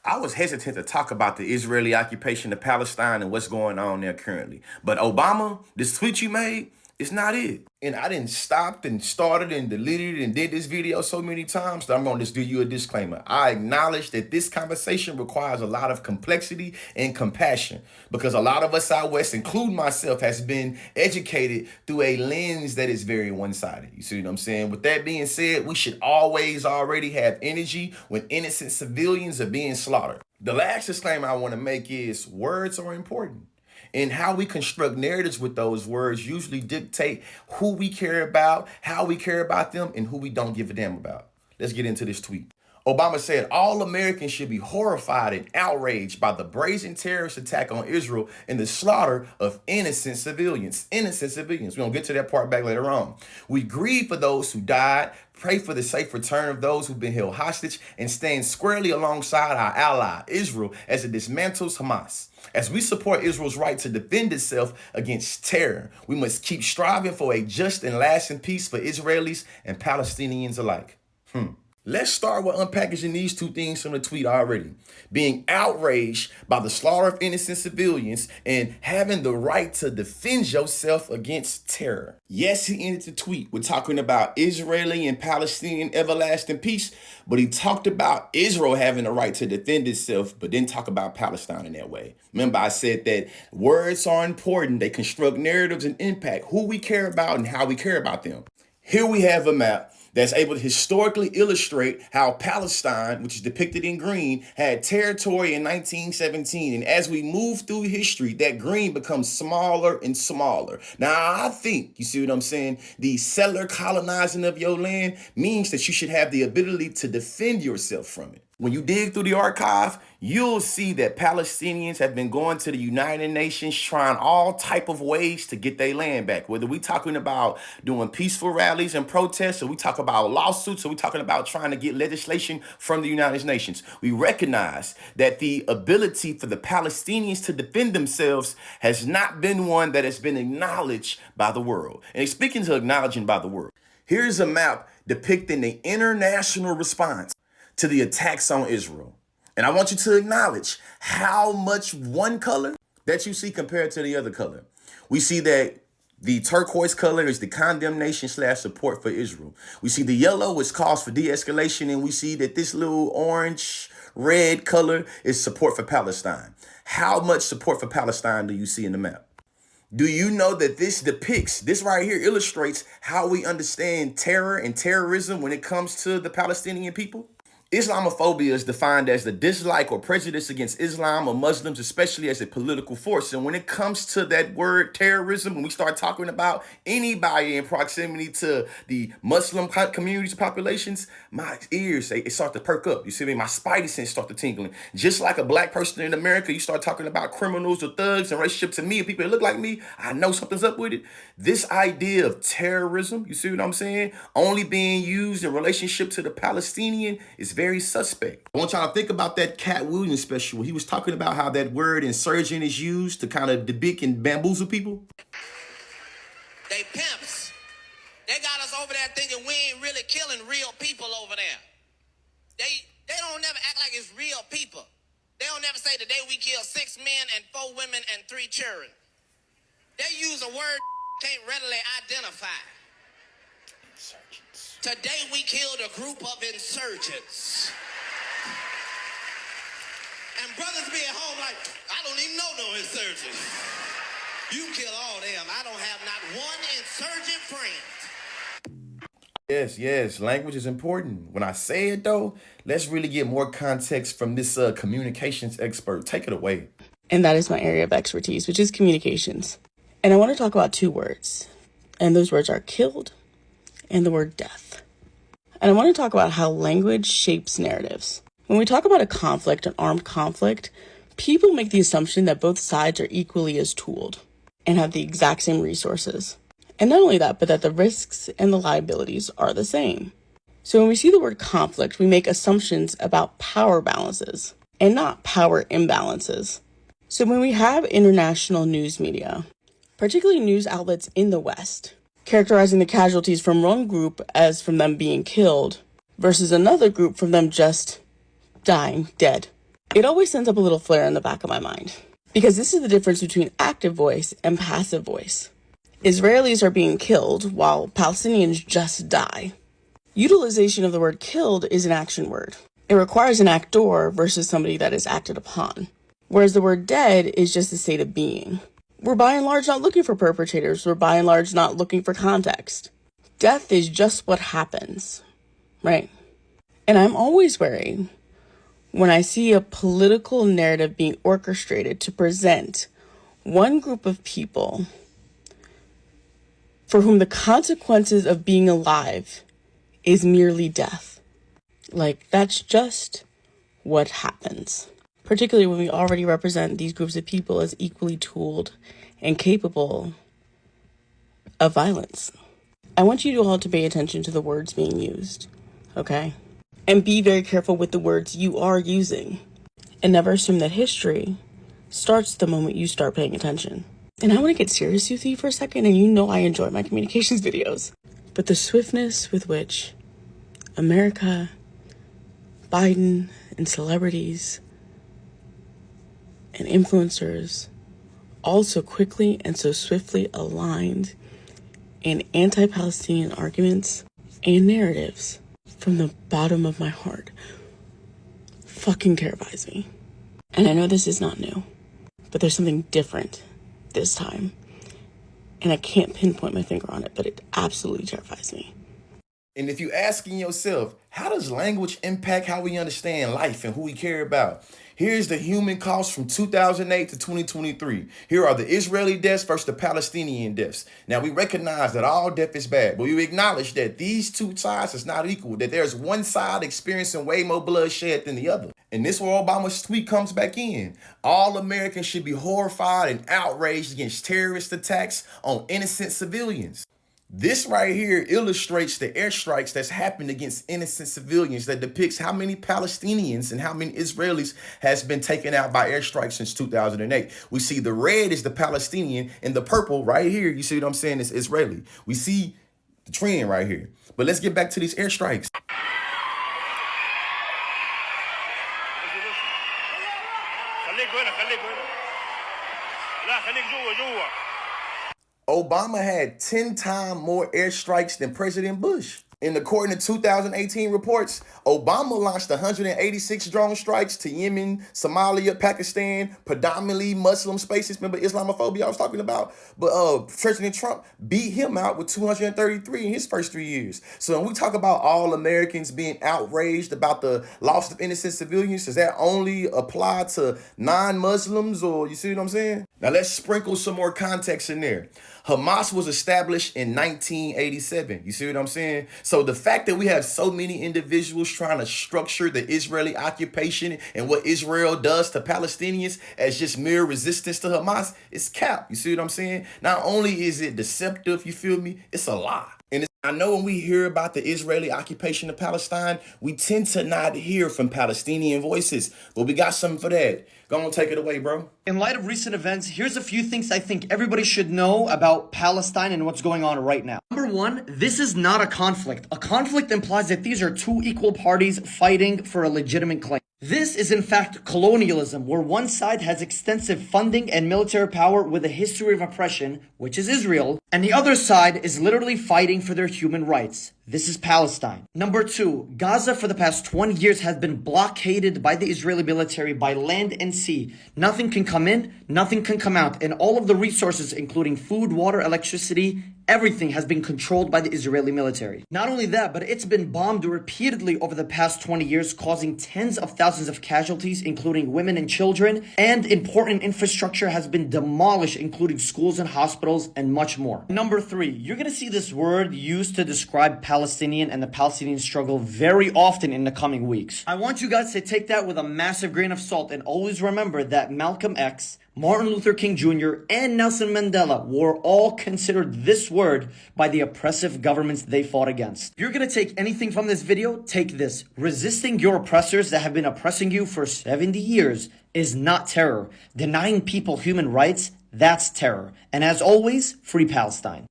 I was hesitant to talk about the Israeli occupation of Palestine and what's going on there currently. But Obama, this tweet you made, it's not it. And I didn't stop and started and deleted and did this video so many times that I'm going to just give you a disclaimer. I acknowledge that this conversation requires a lot of complexity and compassion because a lot of us out west, including myself, has been educated through a lens that is very one-sided. You see what I'm saying? With that being said, we should always already have energy when innocent civilians are being slaughtered. The last disclaimer I want to make is words are important. And how we construct narratives with those words usually dictate who we care about, how we care about them, and who we don't give a damn about. Let's get into this tweet. Obama said all Americans should be horrified and outraged by the brazen terrorist attack on Israel and the slaughter of innocent civilians. Innocent civilians. We're going to get to that part back later on. We grieve for those who died, pray for the safe return of those who've been held hostage, and stand squarely alongside our ally, Israel, as it dismantles Hamas. As we support Israel's right to defend itself against terror, we must keep striving for a just and lasting peace for Israelis and Palestinians alike. Let's start with unpackaging these two things from the tweet already. Being outraged by the slaughter of innocent civilians and having the right to defend yourself against terror. Yes, he ended the tweet with talking about Israeli and Palestinian everlasting peace, but he talked about Israel having the right to defend itself, but didn't talk about Palestine in that way. Remember, I said that words are important. They construct narratives and impact who we care about and how we care about them. Here we have a map that's able to historically illustrate how Palestine, which is depicted in green, had territory in 1917. And as we move through history, that green becomes smaller and smaller. Now, I think, you see what I'm saying? The settler colonizing of your land means that you should have the ability to defend yourself from it. When you dig through the archive, you'll see that Palestinians have been going to the United Nations trying all type of ways to get their land back. Whether we talking about doing peaceful rallies and protests, or we talk about lawsuits, or we talking about trying to get legislation from the United Nations. We recognize that the ability for the Palestinians to defend themselves has not been one that has been acknowledged by the world. And speaking to acknowledging by the world, here's a map depicting the international response to the attacks on Israel. And I want you to acknowledge how much one color that you see compared to the other color. We see that the turquoise color is the condemnation / support for Israel. We see the yellow is calls for de-escalation, and we see that this little orange red color is support for Palestine. How much support for Palestine do you see in the map? Do you know that this depicts, this right here illustrates how we understand terror and terrorism when it comes to the Palestinian people? Islamophobia is defined as the dislike or prejudice against Islam or Muslims, especially as a political force. And when it comes to that word terrorism, when we start talking about anybody in proximity to the Muslim communities, populations, my ears, they start to perk up. You see me? My spidey sense start to tingling. Just like a black person in America, you start talking about criminals or thugs in relationship to me and people that look like me, I know something's up with it. This idea of terrorism, you see what I'm saying? Only being used in relationship to the Palestinian is very suspect. I want y'all to think about that Cat Williams special. He was talking about how that word insurgent is used to kind of depict and bamboozle people. They pimps. They got us over there thinking we ain't really killing real people over there. They don't never act like it's real people. They don't never say today we killed 6 men and 4 women and 3 children. They use a word can't readily identify. Insurgents. Today we killed a group of insurgents. And brothers be at home like, I don't even know no insurgents. You kill all them. I don't have not one insurgent friend. Yes, language is important. When I say it though, let's really get more context from this communications expert. Take it away. And that is my area of expertise, which is communications. And I want to talk about 2 words. And those words are killed and the word death. And I want to talk about how language shapes narratives. When we talk about a conflict, an armed conflict, people make the assumption that both sides are equally as tooled and have the exact same resources. And not only that, but that the risks and the liabilities are the same. So when we see the word conflict, we make assumptions about power balances and not power imbalances. So when we have international news media, particularly news outlets in the West, characterizing the casualties from one group as from them being killed versus another group from them just dying dead, It always sends up a little flare in the back of my mind, because this is the difference between active voice and passive voice. Israelis are being killed while Palestinians just die. Utilization of the word killed is an action word. It requires an actor versus somebody that is acted upon. Whereas the word dead is just a state of being. We're by and large not looking for perpetrators. We're by and large not looking for context. Death is just what happens, right? And I'm always wary when I see a political narrative being orchestrated to present one group of people for whom the consequences of being alive is merely death. Like, that's just what happens. Particularly when we already represent these groups of people as equally tooled and capable of violence. I want you all to pay attention to the words being used, okay? And be very careful with the words you are using. And never assume that history starts the moment you start paying attention. And I want to get serious with you for a second, and you know I enjoy my communications videos. But the swiftness with which America, Biden, and celebrities and influencers all so quickly and so swiftly aligned in anti-Palestinian arguments and narratives from the bottom of my heart fucking terrifies me. And I know this is not new, but there's something different this time. And I can't pinpoint my finger on it, but it absolutely terrifies me. And if you're asking yourself, how does language impact how we understand life and who we care about? Here's the human cost from 2008 to 2023. Here are the Israeli deaths versus the Palestinian deaths. Now, we recognize that all death is bad, but we acknowledge that these two sides is not equal, that there's one side experiencing way more bloodshed than the other. And this where Obama's tweet comes back in. All Americans should be horrified and outraged against terrorist attacks on innocent civilians. This right here illustrates the airstrikes that's happened against innocent civilians, that depicts how many Palestinians and how many Israelis has been taken out by airstrikes since 2008. We see the red is the Palestinian and the purple right here, you see what I'm saying, is Israeli. We see the trend right here. But let's get back to these airstrikes. Obama had 10 times more airstrikes than President Bush. And according to 2018 reports, Obama launched 186 drone strikes to Yemen, Somalia, Pakistan, predominantly Muslim spaces. Remember Islamophobia I was talking about? But President Trump beat him out with 233 in his first 3 years. So when we talk about all Americans being outraged about the loss of innocent civilians, does that only apply to non-Muslims, or you see what I'm saying? Now let's sprinkle some more context in there. Hamas was established in 1987. You see what I'm saying? So the fact that we have so many individuals trying to structure the Israeli occupation and what Israel does to Palestinians as just mere resistance to Hamas is cap. You see what I'm saying? Not only is it deceptive, you feel me? It's a lie. And I know when we hear about the Israeli occupation of Palestine, we tend to not hear from Palestinian voices, but we got something for that. Go on, take it away, bro. In light of recent events, here's a few things I think everybody should know about Palestine and what's going on right now. Number one, this is not a conflict. A conflict implies that these are two equal parties fighting for a legitimate claim. This is in fact colonialism, where one side has extensive funding and military power with a history of oppression, which is Israel, and the other side is literally fighting for their human rights. This is Palestine. Number two, Gaza for the past 20 years has been blockaded by the Israeli military by land and sea. Nothing can come in, nothing can come out, and all of the resources, including food, water, electricity, everything has been controlled by the Israeli military. Not only that, but it's been bombed repeatedly over the past 20 years, causing tens of thousands of casualties, including women and children, and important infrastructure has been demolished, including schools and hospitals, and much more. Number three, you're gonna see this word used to describe Palestinian and the Palestinian struggle very often in the coming weeks. I want you guys to take that with a massive grain of salt, and always remember that Malcolm X, Martin Luther King Jr., and Nelson Mandela were all considered this word by the oppressive governments they fought against. If you're gonna take anything from this video, take this. Resisting your oppressors that have been oppressing you for 70 years is not terror. Denying people human rights, that's terror. And as always, free Palestine.